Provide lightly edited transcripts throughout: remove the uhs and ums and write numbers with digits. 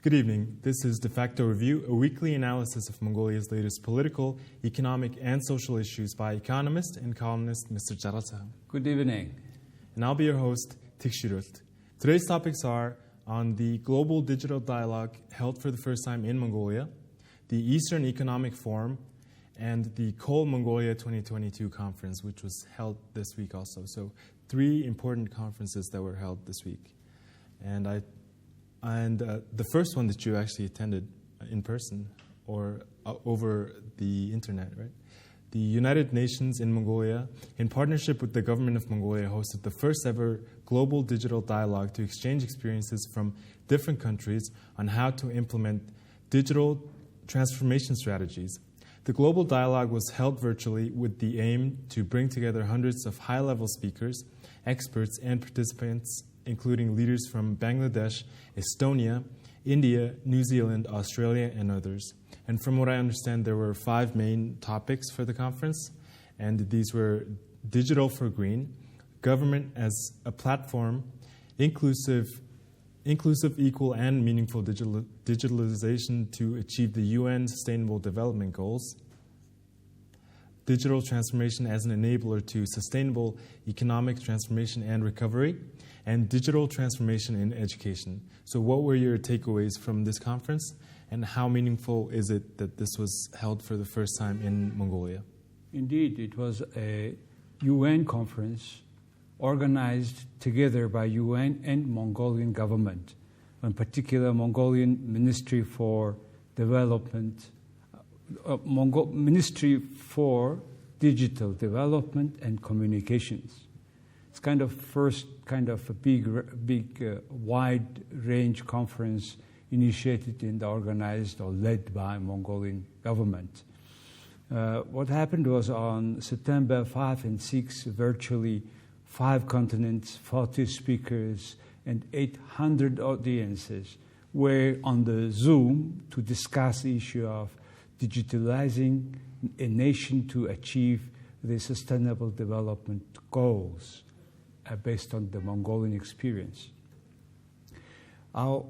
Good evening. This is Defacto Review, a weekly analysis of Mongolia's latest political, economic, and social issues by economist and columnist Mr. D.Jargalsaikhan. Good evening. And I'll be your host, Tikshirult. Today's topics are on the global digital dialogue held for the first time in Mongolia, the Eastern Economic Forum, and the Coal Mongolia 2022 conference, which was held this week also. So 3 important conferences that were held this week. And the first one that you actually attended in person or over the internet, right? The United Nations in Mongolia, in partnership with the government of Mongolia, hosted the first ever global digital dialogue to exchange experiences from different countries on how to implement digital transformation strategies. The global dialogue was held virtually with the aim to bring together hundreds of high-level speakers, experts, and participants, including leaders from Bangladesh, Estonia, India, New Zealand, Australia, and others. And from what I understand, there were 5 main topics for the conference, and these were digital for green, government as a platform, inclusive, equal, and meaningful digitalization to achieve the UN Sustainable Development Goals, digital transformation as an enabler to sustainable economic transformation and recovery, and digital transformation in education. So what were your takeaways from this conference, and how meaningful is it that this was held for the first time in Mongolia? Indeed, it was a UN conference organized together by UN and Mongolian government, in particular Mongolian Ministry for Development, Ministry for Digital Development and Communications. It's kind of a big wide range conference initiated and organized or led by Mongolian government. What happened was on September 5 and 6, virtually 5 continents, 40 speakers, and 800 audiences were on the Zoom to discuss the issue of digitalizing a nation to achieve the Sustainable Development Goals based on the Mongolian experience. From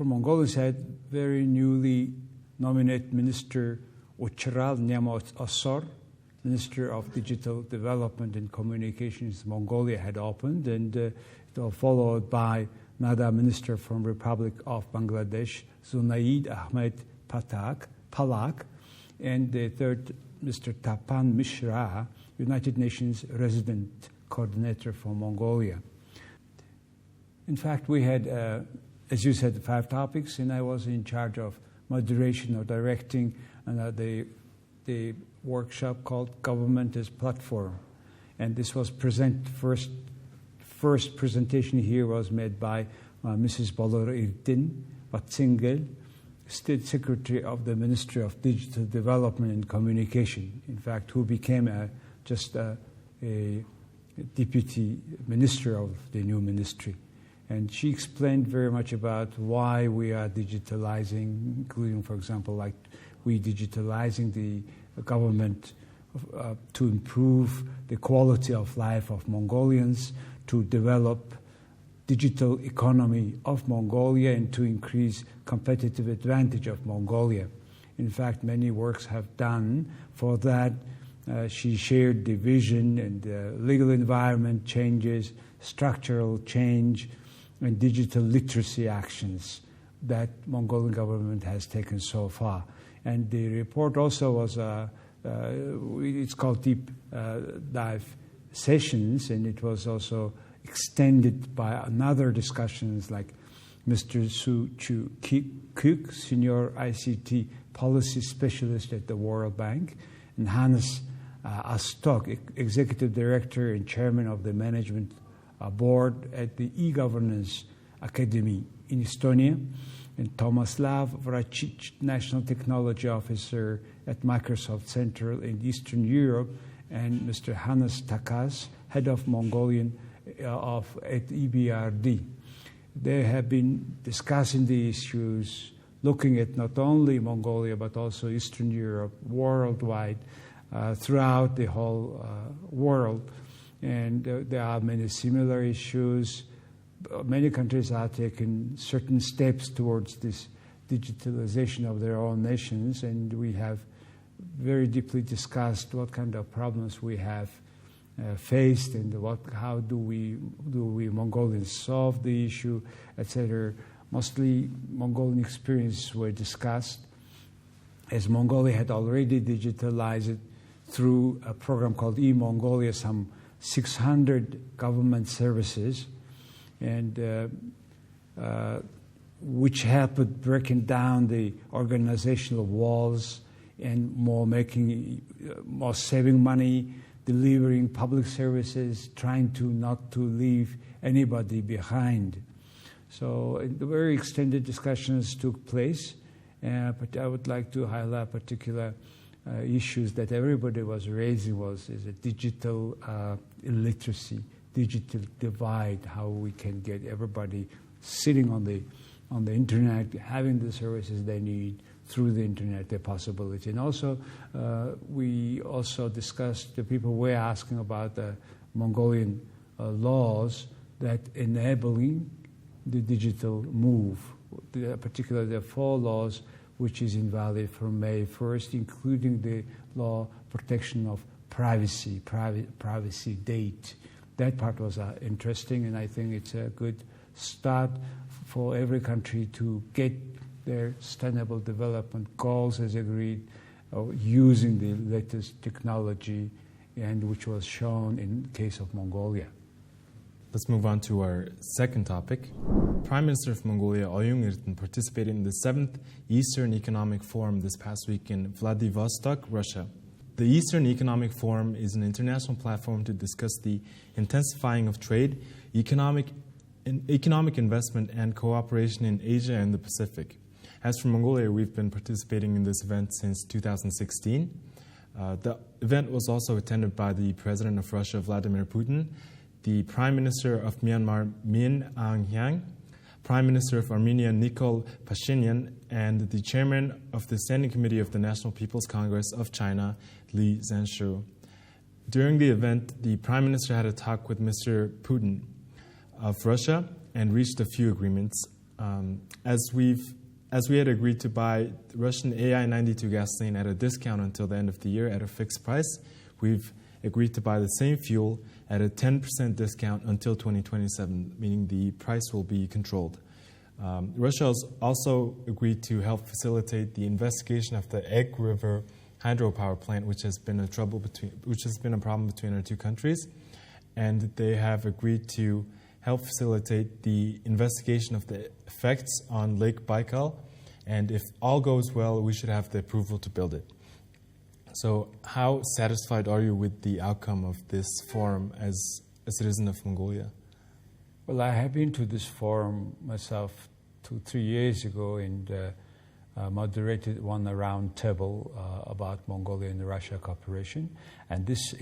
Mongolian side, very newly nominated Minister Ochral Nyamot Osor, Minister of Digital Development and Communications, Mongolia had opened, and followed by another minister from Republic of Bangladesh, Zunaid Ahmed Palak, and the third, Mr. Tapan Mishra, United Nations resident coordinator for Mongolia. In fact, we had, as you said, 5 topics, and I was in charge of moderation or directing the workshop called Government as Platform. And this was first presentation here was made by Mrs. Bolor Irdin Batsingel, State Secretary of the Ministry of Digital Development and Communication, in fact, who became just a deputy minister of the new ministry. And she explained very much about why we are digitalizing, including, for example, like we digitalizing the government to improve the quality of life of Mongolians, to develop digital economy of Mongolia, and to increase competitive advantage of Mongolia. In fact, many works have done for that. She shared the vision and the legal environment changes, structural change, and digital literacy actions that Mongolian government has taken so far. And the report also was, it's called Deep Dive Sessions, and it was also extended by another discussions like Mr. Su Chu Kuk, Senior ICT Policy Specialist at the World Bank, and Hannes Astok, Executive Director and Chairman of the Management Board at the E-Governance Academy in Estonia, and Tomislav Vracic, National Technology Officer at Microsoft Central and Eastern Europe, and Mr. Hannes Takas, Head of Mongolian at EBRD. They have been discussing the issues, looking at not only Mongolia but also Eastern Europe, worldwide, throughout the whole world. And there are many similar issues many countries are taking certain steps towards this digitalization of their own nations, and we have very deeply discussed what kind of problems we have faced and how do we Mongolians solve the issue, etc. Mostly Mongolian experiences were discussed, as Mongolia had already digitalized it through a program called e-Mongolia, some 600 government services, and which helped breaking down the organizational walls and more saving money, delivering public services, trying to not to leave anybody behind. So very extended discussions took place, but I would like to highlight particular issues that everybody was raising is a digital illiteracy, digital divide, how we can get everybody sitting on the internet, having the services they need through the internet, the possibility. And also, we also discussed, the people were asking about the Mongolian laws that enabling the digital move, particularly the 4 laws which is invalid from May 1st, including the law protection of privacy date. That part was interesting, and I think it's a good start for every country to get their sustainable development goals as agreed, using the latest technology, and which was shown in the case of Mongolia. Let's move on to our second topic. Prime Minister of Mongolia, Oyun Erden, participated in the 7th Eastern Economic Forum this past week in Vladivostok, Russia. The Eastern Economic Forum is an international platform to discuss the intensifying of trade, economic investment, and cooperation in Asia and the Pacific. As for Mongolia, we've been participating in this event since 2016. The event was also attended by the President of Russia, Vladimir Putin, the Prime Minister of Myanmar, Min Aung-hlaing, Prime Minister of Armenia, Nikol Pashinyan, and the Chairman of the Standing Committee of the National People's Congress of China, Li Zhanshu. During the event, the Prime Minister had a talk with Mr. Putin of Russia and reached a few agreements. As we had agreed to buy Russian AI-92 gasoline at a discount until the end of the year at a fixed price, we've agreed to buy the same fuel at a 10% discount until 2027, meaning the price will be controlled. Russia has also agreed to help facilitate the investigation of the Egg River hydropower plant, which has been a problem between our two countries, and they have agreed to help facilitate the investigation of the effects on Lake Baikal, and if all goes well, we should have the approval to build it. So how satisfied are you with the outcome of this forum as a citizen of Mongolia? Well, I have been to this forum myself 2-3 years ago and moderated one round table about Mongolia and Russia cooperation. And this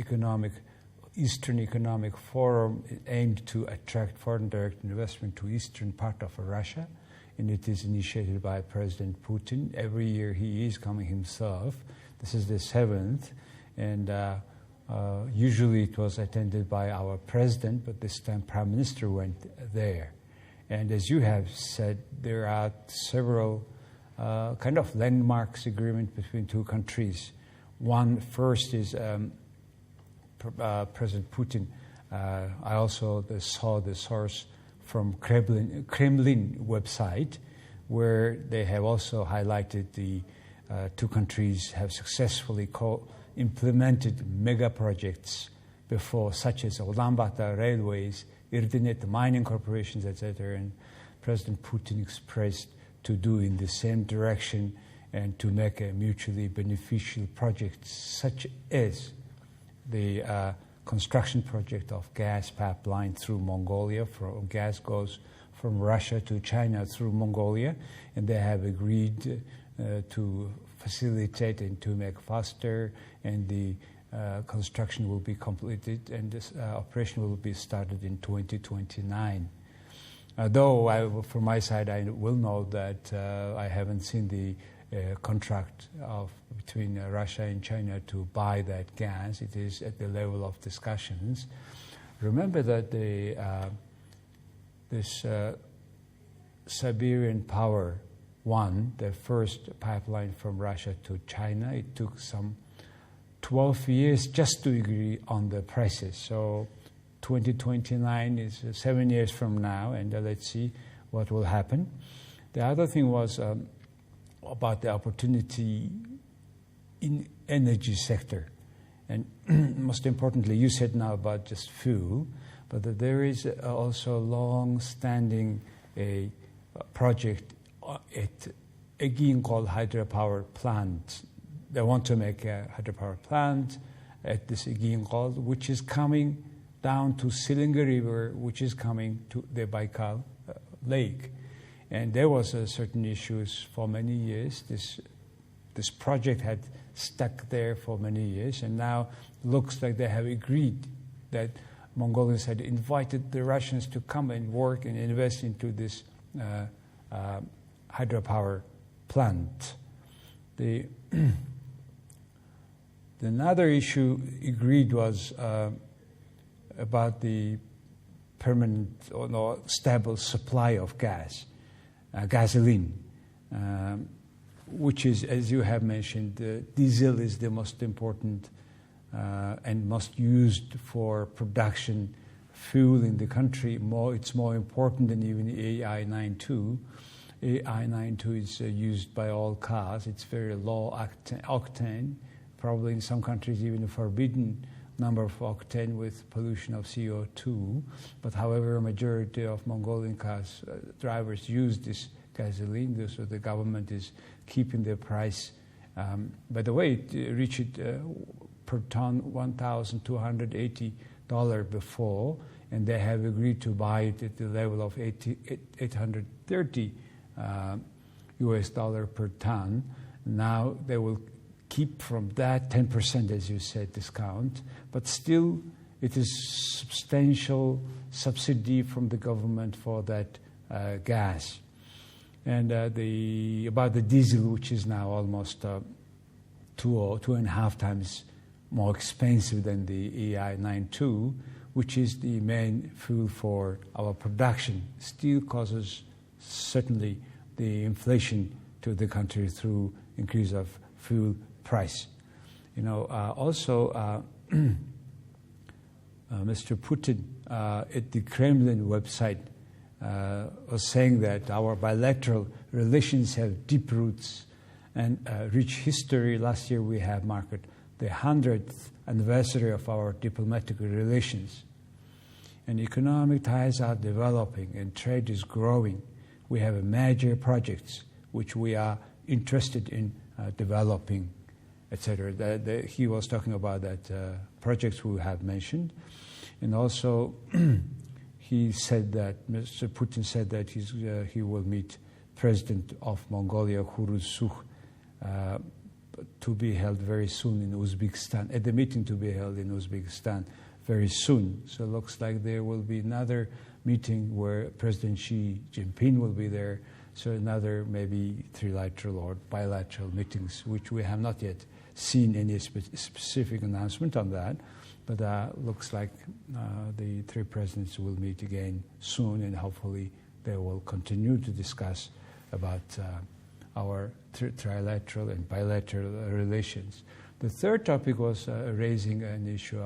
Eastern Economic Forum aimed to attract foreign direct investment to eastern part of Russia, and it is initiated by President Putin. Every year he is coming himself. This is the 7th, and usually it was attended by our president, but this time Prime Minister went there. And as you have said, there are several kind of landmarks agreement between two countries. One first is President Putin. I also saw the source from Kremlin website, where they have also highlighted the two countries have successfully implemented mega projects before, such as Ulaanbaatar railways, Erdenet mining corporations, etc. And President Putin expressed to do in the same direction and to make a mutually beneficial projects, such as the construction project of gas pipeline through Mongolia. Gas goes from Russia to China through Mongolia, and they have agreed to facilitate and to make faster, and the construction will be completed and this operation will be started in 2029. Though from my side, I will note that I haven't seen the contract between Russia and China to buy that gas. It is at the level of discussions. Remember that this Siberian Power 1, the first pipeline from Russia to China. It took some 12 years just to agree on the prices. So 2029 is 7 years from now, and let's see what will happen. The other thing was about the opportunity in energy sector. And most importantly, you said now about just fuel, but that there is also a long-standing project at again called hydropower plant. They want to make a hydropower plant at this Iginqal, which is coming down to Silinga River, which is coming to the Baikal Lake. And there was certain issues for many years. This project had stuck there for many years, and now looks like they have agreed that Mongolians had invited the Russians to come and work and invest into this hydropower plant. Another issue agreed was about the permanent or stable supply of gas, gasoline, which is, as you have mentioned, diesel is the most important and most used for production fuel in the country. It's more important than even AI-92. AI-92 is used by all cars. It's very low octane, probably in some countries even a forbidden number of octane with pollution of CO2. But however, a majority of Mongolian cars drivers use this gasoline, so the government is keeping the price. By the way, it reached per ton $1,280 before, and they have agreed to buy it at the level of $830 US dollar per ton. Now they will keep from that 10%, as you said, discount, but still it is substantial subsidy from the government for that gas. And about the diesel, which is now almost 2.5 times more expensive than the AI-92, which is the main fuel for our production, still causes certainly the inflation to the country through increase of fuel price. Also, Mr. Putin at the Kremlin website was saying that our bilateral relations have deep roots and rich history. Last year we have marked the 100th anniversary of our diplomatic relations. And economic ties are developing and trade is growing. We have major projects which we are interested in developing, etc. He was talking about that projects we have mentioned. And also he said that, Mr. Putin said that he will meet President of Mongolia, Khurelsukh, to be held very soon in Uzbekistan, at the meeting to be held in Uzbekistan very soon. So it looks like there will be another meeting where President Xi Jinping will be there, so another maybe trilateral or bilateral meetings, which we have not yet seen any specific announcement on that, but looks like the three presidents will meet again soon, and hopefully they will continue to discuss about our trilateral and bilateral relations. The third topic was raising an issue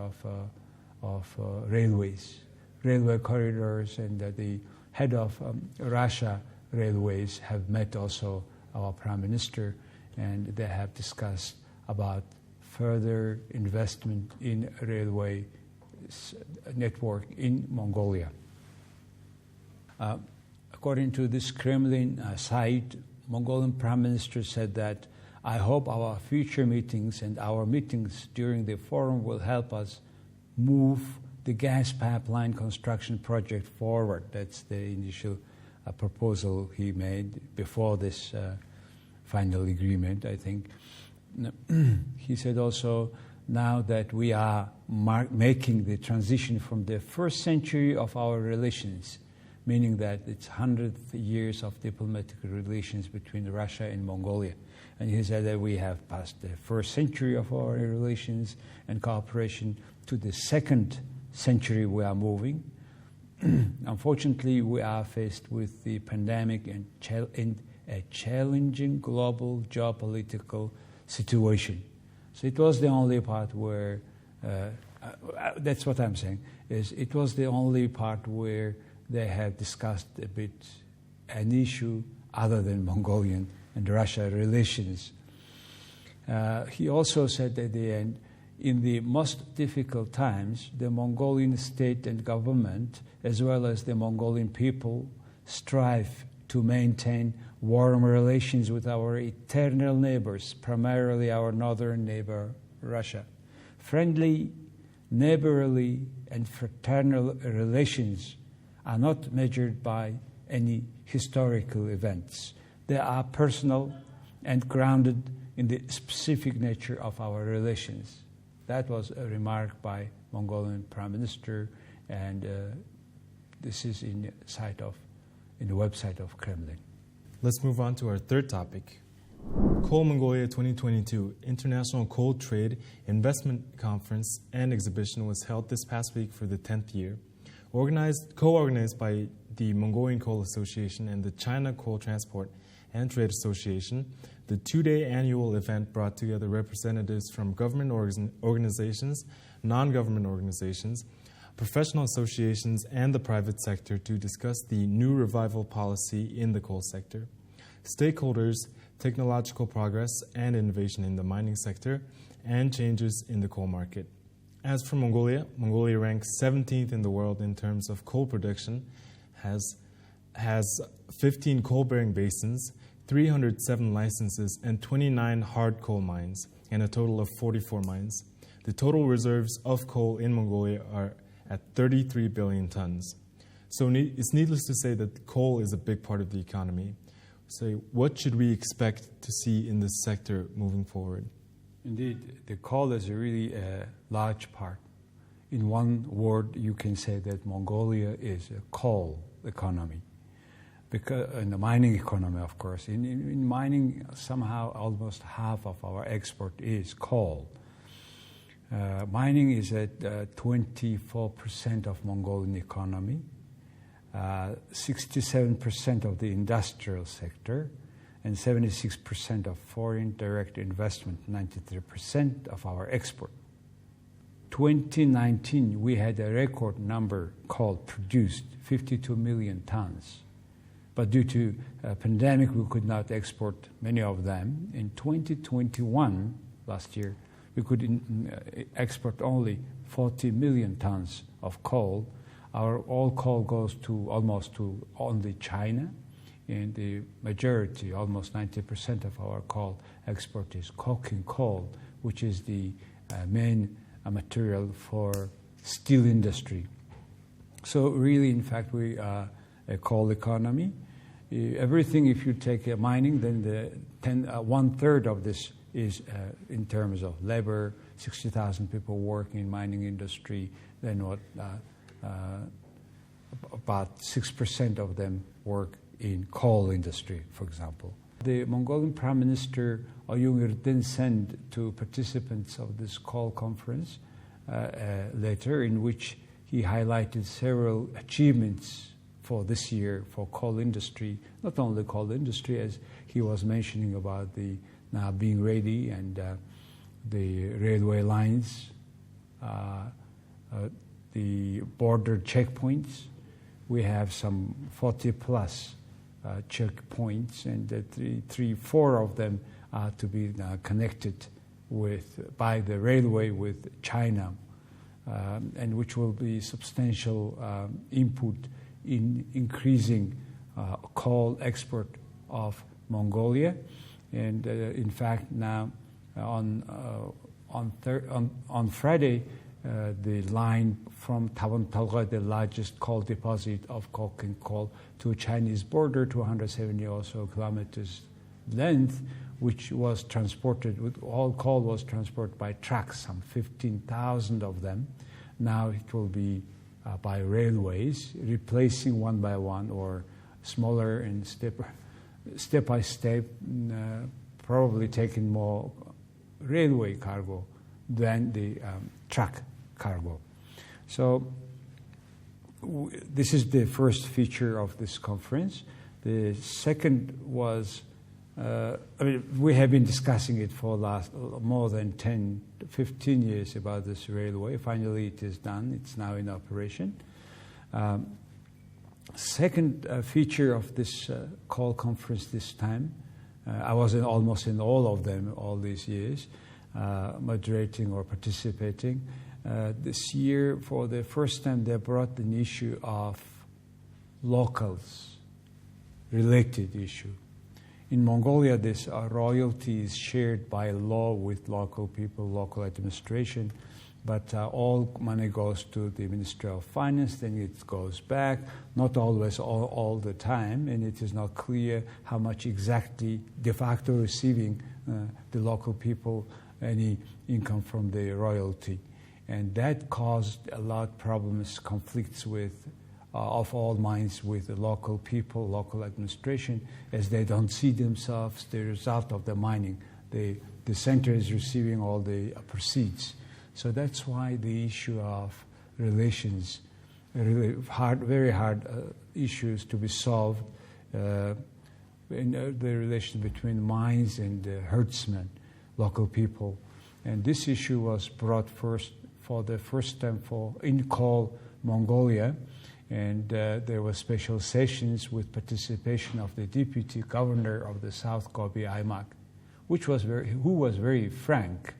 of railways, railway corridors, and the head of Russia Railways have met also our Prime Minister, and they have discussed about further investment in railway network in Mongolia. According to this Kremlin site, Mongolian Prime Minister said that, "I hope our future meetings and our meetings during the forum will help us move the gas pipeline construction project forward." That's the initial proposal he made before this final agreement, I think. He said also, now that we are making the transition from the first century of our relations, meaning that it's 100 years of diplomatic relations between Russia and Mongolia. And he said that we have passed the first century of our relations and cooperation to the second century we are moving. Unfortunately, we are faced with the pandemic and a challenging global geopolitical situation. So it was the only part where, that's what I'm saying, is it was the only part where they have discussed a bit an issue other than Mongolian and Russia relations. He also said at the end, in the most difficult times, the Mongolian state and government, as well as the Mongolian people, strive to maintain warm relations with our eternal neighbors, primarily our northern neighbor, Russia. Friendly, neighborly, and fraternal relations are not measured by any historical events. They are personal and grounded in the specific nature of our relations. That was a remark by Mongolian Prime Minister, and this is in the website of Kremlin. Let's move on to our third topic. Coal Mongolia 2022 International Coal Trade Investment Conference and Exhibition was held this past week for the 10th year. Co-organized by the Mongolian Coal Association and the China Coal Transport and Trade Association, the two-day annual event brought together representatives from government organizations, non-government organizations, professional associations, and the private sector to discuss the new revival policy in the coal sector, stakeholders, technological progress and innovation in the mining sector, and changes in the coal market. As for Mongolia, Mongolia ranks 17th in the world in terms of coal production, has 15 coal-bearing basins, 307 licenses, and 29 hard coal mines, and a total of 44 mines. The total reserves of coal in Mongolia are at 33 billion tons. So it's needless to say that coal is a big part of the economy. So what should we expect to see in this sector moving forward? Indeed, the coal is really a large part. In one word, you can say that Mongolia is a coal economy. Because in the mining economy, of course. In mining, somehow almost half of our export is coal. Mining is at 24% of Mongolian economy, 67% of the industrial sector, and 76% of foreign direct investment, 93% of our export. 2019, we had a record number called produced, 52 million tons. But due to a pandemic, we could not export many of them. In 2021, last year, we could export only 40 million tons of coal. Our all coal goes to almost to only China, and the majority, almost 90% of our coal export is coking coal, which is the main material for steel industry. So really, in fact, we are a coal economy. Everything, if you take mining, then 1/3 of this is in terms of labor, 60,000 people work in mining industry, then about 6% of them work in coal industry, for example. The Mongolian Prime Minister Oyun sent to participants of this coal conference a letter in which he highlighted several achievements for this year for coal industry, not only coal industry, as he was mentioning about the now being ready and the railway lines, the border checkpoints. We have some 40 plus checkpoints, and four of them are to be connected by the railway with China, and which will be substantial input in increasing coal export of Mongolia. And in fact, now on Friday, the line from Tavantalga, the largest coal deposit of coking coal, to Chinese border, 270 or so kilometers length, which was transported with all coal was transported by trucks, some 15,000 of them. Now it will be by railways, replacing one by one or smaller and step by step, probably taking more railway cargo than the truck cargo. So this is the first feature of this conference. The second was, we have been discussing it for more than 10, 15 years about this railway. Finally, it is done. It's now in operation. Second feature of this call conference this time, I was almost in all of them all these years, moderating or participating. This year, for the first time, they brought an issue of locals, related issue. In Mongolia, this royalty is shared by law with local people, local administration, but all money goes to the Ministry of Finance, then it goes back, not always all the time, and it is not clear how much exactly de facto receiving the local people any income from the royalty. And that caused a lot of problems, conflicts with of all minds with the local people, local administration, as they don't see themselves the result of the mining. The center is receiving all the proceeds. So that's why the issue of relations, very hard issues to be solved in the relation between mines and herdsmen, local people. And this issue was brought for the first time in Call Mongolia, and there were special sessions with participation of the deputy governor of the South Gobi Aimak, who was very frank.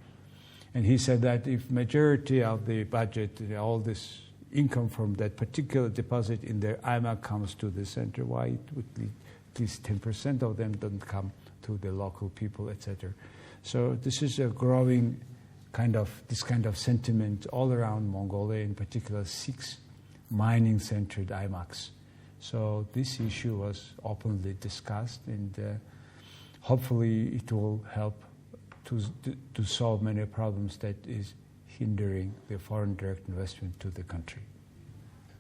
And he said that if majority of the budget, all this income from that particular deposit in the Aimak comes to the center, why it would be at least 10% of them don't come to the local people, etc. So this is a growing kind of sentiment all around Mongolia, in particular 6 mining-centered Aimaks. So this issue was openly discussed, and hopefully it will help to solve many problems that is hindering the foreign direct investment to the country.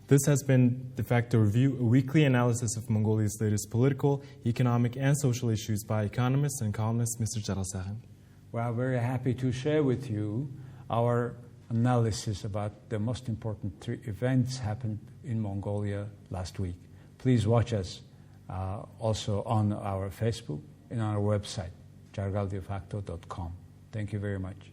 This has been Defacto Review, a weekly analysis of Mongolia's latest political, economic, and social issues by economist and columnist Mr. D.Jargalsaikhan. We are very happy to share with you our analysis about the most important 3 events happened in Mongolia last week. Please watch us also on our Facebook and on our website, jargaldefacto.com. Thank you very much.